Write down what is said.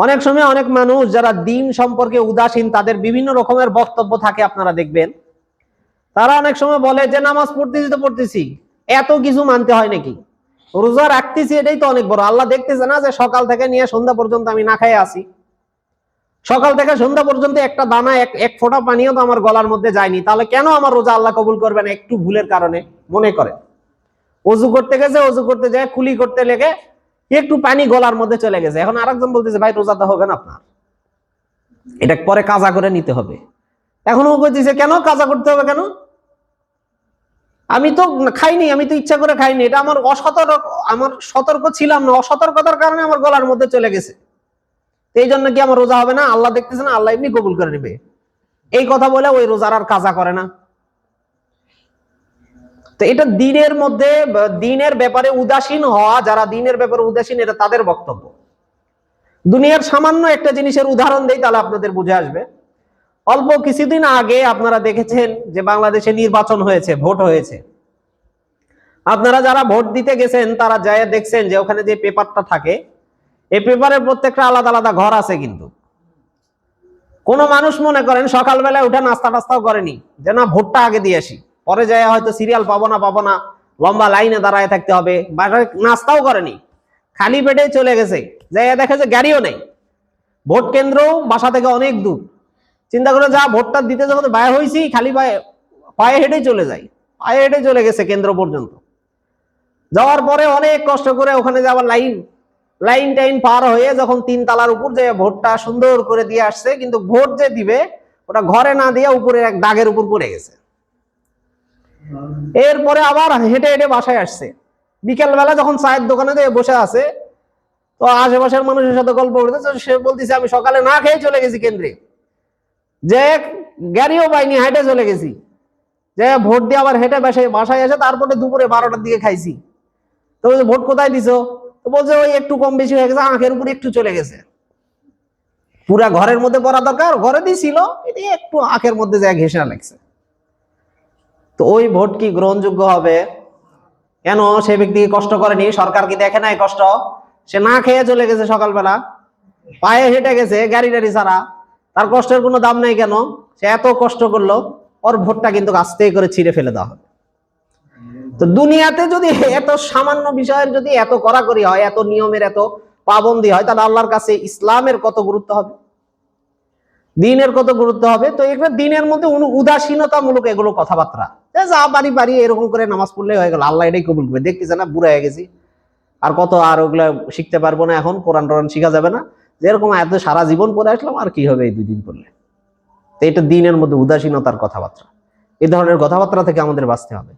অনেক সময় অনেক মানুষ যারা দিন সম্পর্কে উদাসীন, তাদের বিভিন্ন রকমের বক্তব্য থাকে, আপনারা দেখবেন। তারা অনেক সময় বলে যে নামাজ পড়তেছি তো পড়তেছি, এত কিছু মানতে হয় নাকি? রোজা রাখতেছি, এটাই তো অনেক বড়। আল্লাহ দেখতেছে না যে সকাল থেকে নিয়ে সন্ধ্যা পর্যন্ত আমি না খেয়ে আছি? সকাল থেকে সন্ধ্যা পর্যন্ত একটা দানা, এক ফোঁটা পানিও তো আমার গলার মধ্যে যায়নি, তাহলে কেন আমার রোজা আল্লাহ কবুল করবে না একটু ভুলের কারণে? মনে করে অজু করতে গেছে, অজু করতে যায় কুলি করতে লেগে একটু পানি গলার মধ্যে চলে গেছে, এখন আরেকজন বলতেছে ভাই রোজা তো হবে না আপনার, এটা পরে কাজা করে নিতে হবে। এখন ও বলতেছে কেন কাজা করতে হবে কেন? আমি তো খাইনি, আমি তো ইচ্ছা করে খাইনি, এটা আমার আমার সতর্ক ছিলাম না, অসতর্কতার কারণে আমার গলার মধ্যে চলে গেছে, এই জন্য কি আমার রোজা হবে না? আল্লাহ দেখতেছে না, আল্লাহ এমনি কবুল করে নেবে। এই কথা বলে ওই রোজার আর কাজা করে না। তো এটা দিনের মধ্যে, দিনের ব্যাপারে উদাসীন হওয়া, যারা দিনের ব্যাপারে উদাসীন, এটা তাদের বক্তব্য। দুনিয়ার সামান্য একটা জিনিসের উদাহরণ দেই, তাহলে আপনাদের বুঝে আসবে। অল্প কিছুদিন আগে আপনারা দেখেছেন যে বাংলাদেশে নির্বাচন হয়েছে, ভোট হয়েছে। আপনারা যারা ভোট দিতে গেছেন তারা যায় দেখছেন যে ওখানে যে পেপারটা থাকে, এই পেপারের প্রত্যেকটা আলাদা আলাদা ঘর আছে। কিন্তু কোন মানুষ মনে করেন সকালবেলায় উঠে নাস্তা টাস্তাও করেনি যে না ভোটটা আগে দিয়ে আসি, পরে যায় হয়তো সিরিয়াল পাবো না, লম্বা লাইনে দাঁড়ায় থাকতে হবে, নাস্তাও করেনি, খালি পেটে চলে গেছে। যাই দেখে যে গাড়িও নেই, ভোট কেন্দ্র বাসা থেকে অনেক দূর। চিন্তা করে যা ভোটটা দিতে যখন বাইরে হয়েছি, খালি পায়ে হেঁটেই চলে যায়, পায়ে হেঁটে চলে গেছে কেন্দ্র পর্যন্ত। যাওয়ার পরে অনেক কষ্ট করে ওখানে যাওয়ার লাইন টাইন পার হয়ে যখন 3 তলার উপর যে ভোটটা সুন্দর করে দিয়ে আসছে, কিন্তু ভোট যে দিবে ওটা ঘরে না দিয়ে উপরে এক দাগের উপর পড়ে গেছে। এরপরে আবার হেঁটে হেঁটে বাসায় আসছে। বিকেল বেলা যখন চায়ের দোকানে বসে আছে, তো আশেপাশের মানুষের সাথে গল্প করতেছে, সে বলতেছে আমি সকালে না খেয়ে চলে গেছি কেন্দ্রে, যে গাড়িও পাইনি, হেঁটে চলে গেছি, যে ভোট দিয়ে আবার হেঁটে বাসায় এসে তারপরে দুপুরে 12টার দিকে খাইছি। তো ভোট কোথায় দিছো? তো বলছে ওই একটু কম বেশি হয়ে গেছে, আঁখের উপর একটু চলে গেছে, পুরা ঘরের মধ্যে পড়া দরকার, ঘরে দিয়েছিল, একটু আঁখের মধ্যে যায় ঘেঁষা লাগছে। তো ওই ভোট কি গ্রহণযোগ্য হবে? কেন? সে ব্যক্তি কষ্ট করেনি, সরকার কি দেখে নাই কষ্ট? সে না খেয়ে চলে গেছে, সকালবেলা পায়ে হেঁটে গেছে, গাড়ি টাড়ি ছাড়া, তার কষ্টের কোনো দাম নাই কেন? সে এত কষ্ট করলো, ওর ভোটটা কিন্তু আস্তে করে ছিঁড়ে ফেলে দেওয়া হবে। তো দুনিয়াতে যদি এত সামান্য বিষয়ের যদি এত কড়াকড়ি হয়, এত নিয়মের এত পাবন্দি হয়, তাহলে আল্লাহর কাছে ইসলামের কত গুরুত্ব হবে, দিনের কত গুরুত্ব হবে। তো এগুলো দিনের মধ্যে উদাসীনতামূলক এগুলো কথাবার্তা, যা পারি এরকম করে নামাজ পড়লে হয়ে গেল, আল্লাহ এটাই কবুল করবে। দেখতেছে না বুড়া হয়ে গেছি, আর কত আর ওগুলা শিখতে পারবো না, এখন কোরআন টোরান শিখা যাবে না, যেরকম এত সারা জীবন পড়ে আসলাম, আর কি হবে এই 2 দিন পড়লে? তো এটা দিনের মধ্যে উদাসীনতার কথাবার্তা। এই ধরনের কথাবার্তা থেকে আমাদের বাঁচতে হবে।